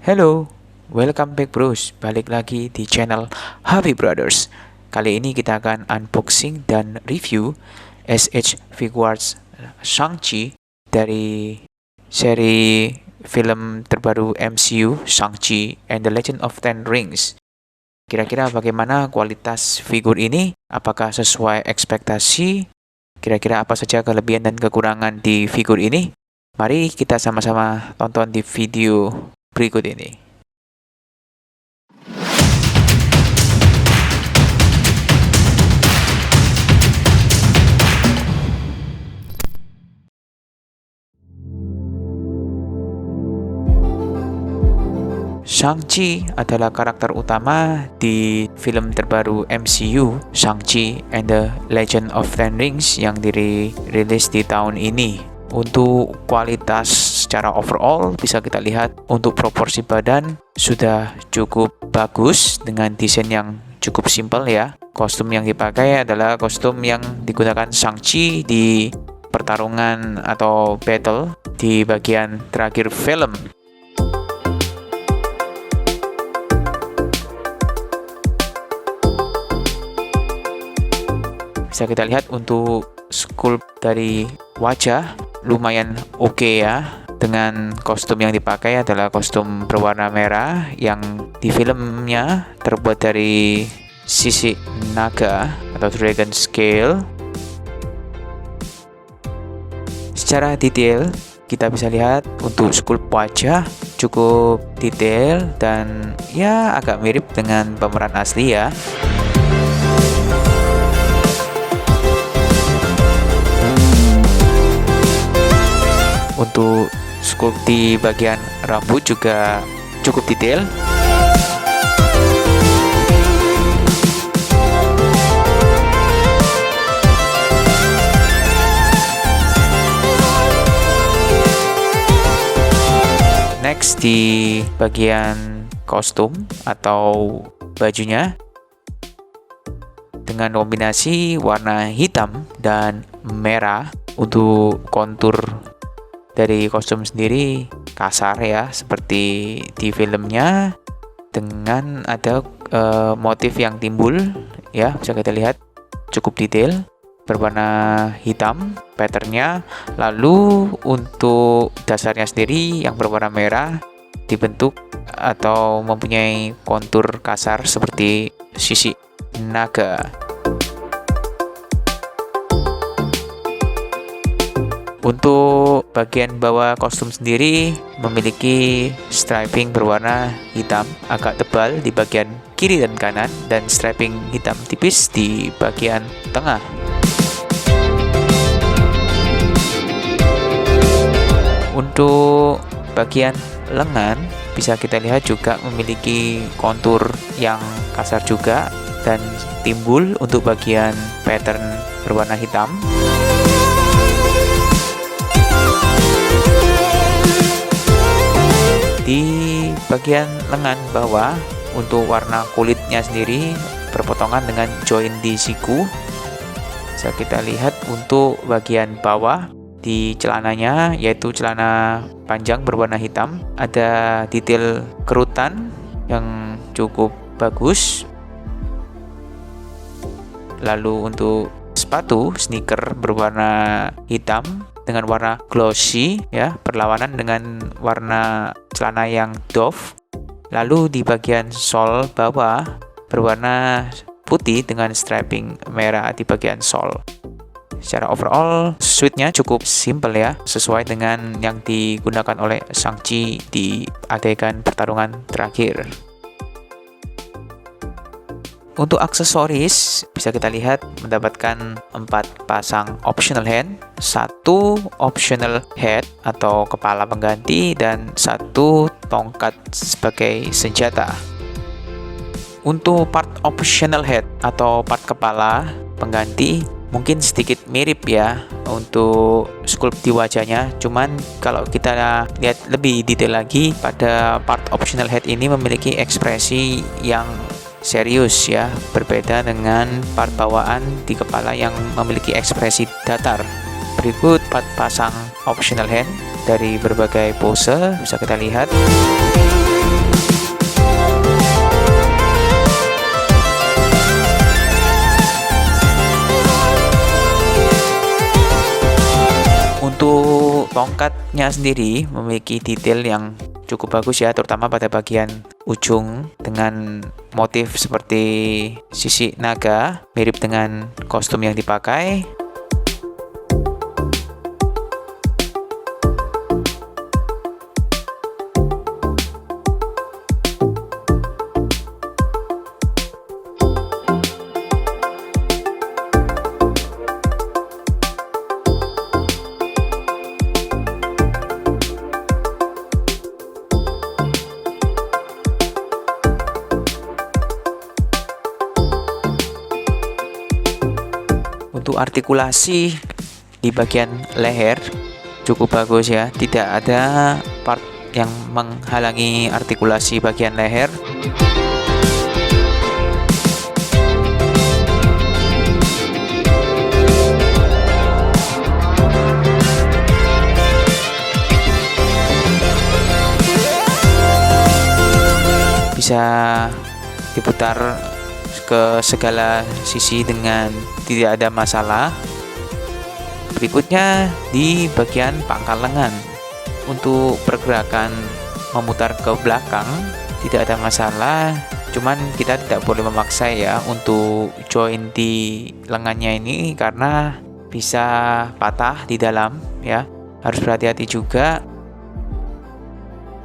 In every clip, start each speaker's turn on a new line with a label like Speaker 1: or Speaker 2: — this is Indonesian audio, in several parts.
Speaker 1: Hello, welcome back bros. Balik lagi di channel Happy Brothers. Kali ini kita akan unboxing dan review SH Figuarts Shang-Chi dari seri film terbaru MCU Shang-Chi and the Legend of Ten Rings. Kira-kira bagaimana kualitas figur ini? Apakah sesuai ekspektasi? Kira-kira apa saja kelebihan dan kekurangan di figur ini? Mari kita sama-sama tonton di video berikut ini. Shang-Chi adalah karakter utama di film terbaru MCU, Shang-Chi and the Legend of Ten Rings yang dirilis di tahun ini. Untuk kualitas secara overall bisa kita lihat untuk proporsi badan sudah cukup bagus dengan desain yang cukup simpel ya. Kostum yang dipakai adalah kostum yang digunakan Shang-Chi di pertarungan atau battle di bagian terakhir film. Bisa kita lihat untuk sculpt dari wajah lumayan oke ya. Dengan kostum yang dipakai adalah kostum berwarna merah yang di filmnya terbuat dari sisik naga atau dragon scale. Secara detail kita bisa lihat untuk sculpt wajah cukup detail dan ya agak mirip dengan pemeran asli ya. Untuk sculpt di bagian rambut juga cukup detail. Next di bagian kostum atau bajunya dengan kombinasi warna hitam dan merah. Untuk kontur dari kostum sendiri kasar ya, seperti di filmnya, dengan ada motif yang timbul ya, bisa kita lihat cukup detail berwarna hitam patternnya. Lalu untuk dasarnya sendiri yang berwarna merah dibentuk atau mempunyai kontur kasar seperti sisik naga. Untuk bagian bawah kostum sendiri memiliki striping berwarna hitam agak tebal di bagian kiri dan kanan, dan striping hitam tipis di bagian tengah. Untuk bagian lengan bisa kita lihat juga memiliki kontur yang kasar juga dan timbul untuk bagian pattern berwarna hitam. Di bagian lengan bawah untuk warna kulitnya sendiri berpotongan dengan join di siku. Bisa kita lihat untuk bagian bawah di celananya, yaitu celana panjang berwarna hitam, ada detail kerutan yang cukup bagus. Lalu untuk sepatu sneaker berwarna hitam dengan warna glossy ya, berlawanan dengan warna celana yang doff. Lalu di bagian sol bawah berwarna putih dengan striping merah di bagian sol. Secara overall suite-nya cukup simple ya, sesuai dengan yang digunakan oleh Shang-Chi di adegan pertarungan terakhir. Untuk aksesoris bisa kita lihat mendapatkan 4 pasang optional hand, 1 optional head atau kepala pengganti, dan 1 tongkat sebagai senjata. Untuk part optional head atau part kepala pengganti mungkin sedikit mirip ya untuk sculpt di wajahnya, cuman kalau kita lihat lebih detail lagi, pada part optional head ini memiliki ekspresi yang serius ya, berbeda dengan part bawaan di kepala yang memiliki ekspresi datar. Berikut 4 pasang optional hand dari berbagai pose bisa kita lihat. tongkatnya sendiri memiliki detail yang cukup bagus ya, terutama pada bagian ujung dengan motif seperti sisik naga, mirip dengan kostum yang dipakai. Untuk artikulasi di bagian leher cukup bagus ya, tidak ada part yang menghalangi artikulasi bagian leher. Bisa diputar ke segala sisi dengan tidak ada masalah. Berikutnya di bagian pangkal lengan. Untuk pergerakan memutar ke belakang tidak ada masalah, cuman kita tidak boleh memaksa ya untuk join di lengannya ini karena bisa patah di dalam ya. Harus berhati-hati juga.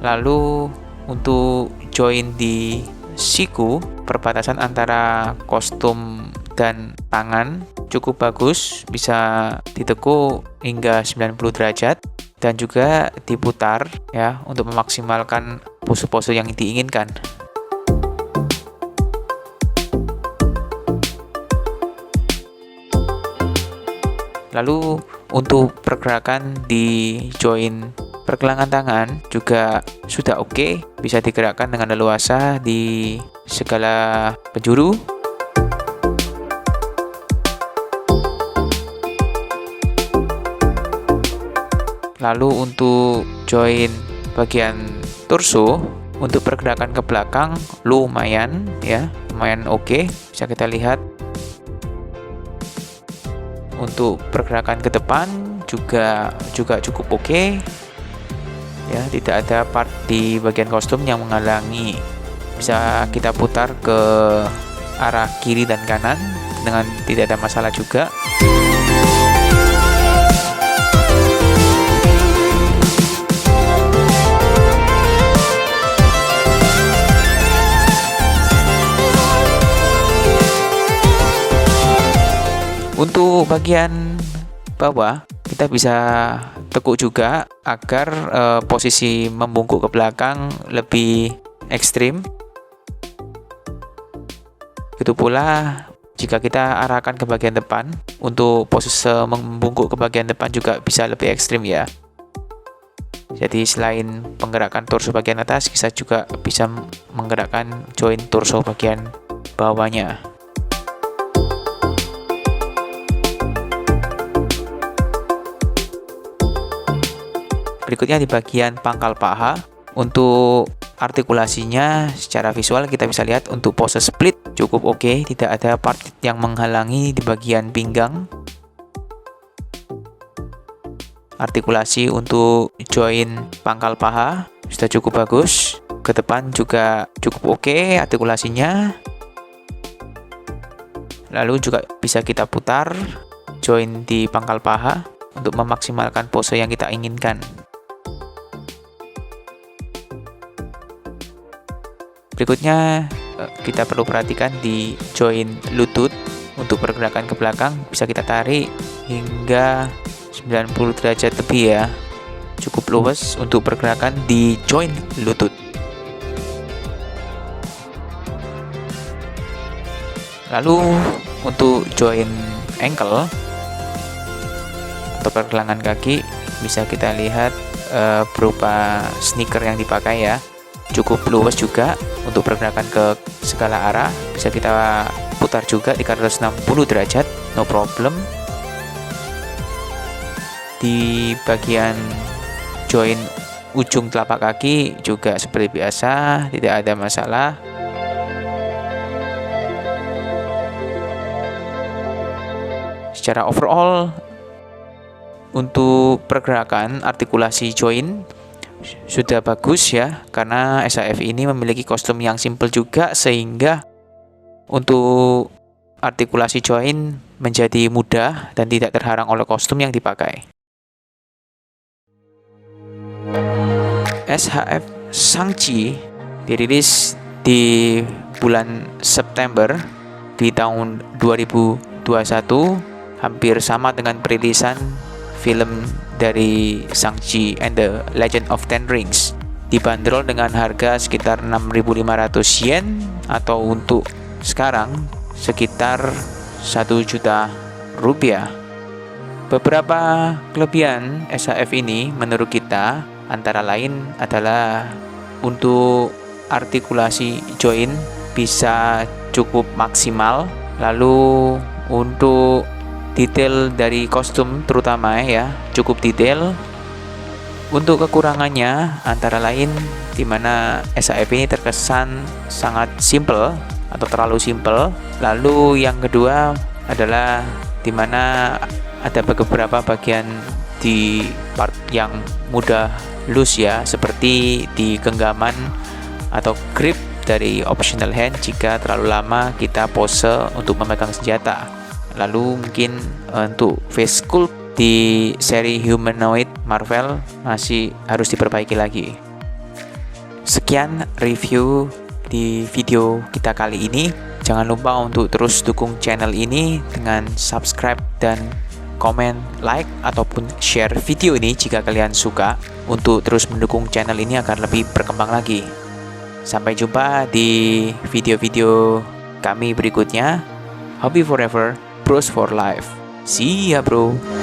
Speaker 1: Lalu untuk join di siku, perbatasan antara kostum dan tangan cukup bagus, bisa ditekuk hingga 90 derajat dan juga diputar ya untuk memaksimalkan pose-pose yang diinginkan. Lalu untuk pergerakan di join pergelangan tangan juga sudah oke, bisa digerakkan dengan leluasa di segala penjuru. Lalu untuk join bagian torso, untuk pergerakan ke belakang lumayan ya, lumayan oke, bisa kita lihat. Untuk pergerakan ke depan juga cukup oke. Ya, tidak ada part di bagian kostum yang menghalangi. Bisa kita putar ke arah kiri dan kanan dengan tidak ada masalah juga. Untuk bagian bawah kita bisa tekuk juga agar posisi membungkuk ke belakang lebih ekstrim. Begitu pula jika kita arahkan ke bagian depan, untuk posisi membungkuk ke bagian depan juga bisa lebih ekstrim ya. Jadi selain penggerakkan torso bagian atas, kita juga bisa menggerakkan join torso bagian bawahnya. Berikutnya di bagian pangkal paha, untuk artikulasinya secara visual kita bisa lihat untuk pose split cukup oke, tidak ada part yang menghalangi di bagian pinggang. Artikulasi untuk join pangkal paha sudah cukup bagus, ke depan juga cukup oke artikulasinya. Lalu juga bisa kita putar join di pangkal paha untuk memaksimalkan pose yang kita inginkan. Berikutnya kita perlu perhatikan di join lutut. Untuk pergerakan ke belakang bisa kita tarik hingga 90 derajat lebih ya, cukup luas untuk pergerakan di join lutut. Lalu untuk join ankle atau pergelangan kaki bisa kita lihat berupa sneaker yang dipakai ya, cukup luas juga untuk pergerakan ke segala arah. Bisa kita putar juga di 360 derajat, no problem. Di bagian join ujung telapak kaki juga seperti biasa, tidak ada masalah. Secara overall untuk pergerakan artikulasi joint sudah bagus ya, karena SHF ini memiliki kostum yang simple juga, sehingga untuk artikulasi joint menjadi mudah dan tidak terhalang oleh kostum yang dipakai. SHF Shang-Chi dirilis di bulan September di tahun 2021, hampir sama dengan perilisan film dari Shang-Chi and the Legend of Ten Rings. Dibanderol dengan harga sekitar 6.500 yen atau untuk sekarang sekitar 1 juta rupiah. Beberapa kelebihan SHF ini menurut kita antara lain adalah untuk artikulasi joint bisa cukup maksimal, lalu untuk detail dari kostum terutama ya cukup detail. Untuk kekurangannya antara lain di mana SHF ini terkesan sangat simple atau terlalu simple. Lalu yang kedua adalah di mana ada beberapa bagian di part yang mudah loose ya, seperti di genggaman atau grip dari optional hand jika terlalu lama kita pose untuk memegang senjata. Lalu mungkin untuk face sculpt di seri humanoid Marvel masih harus diperbaiki lagi. Sekian review di video kita kali ini. Jangan lupa untuk terus dukung channel ini dengan subscribe dan komen, like, ataupun share video ini jika kalian suka, untuk terus mendukung channel ini agar lebih berkembang lagi. Sampai jumpa di video-video kami berikutnya. Hobby forever, bros for life. See ya bro.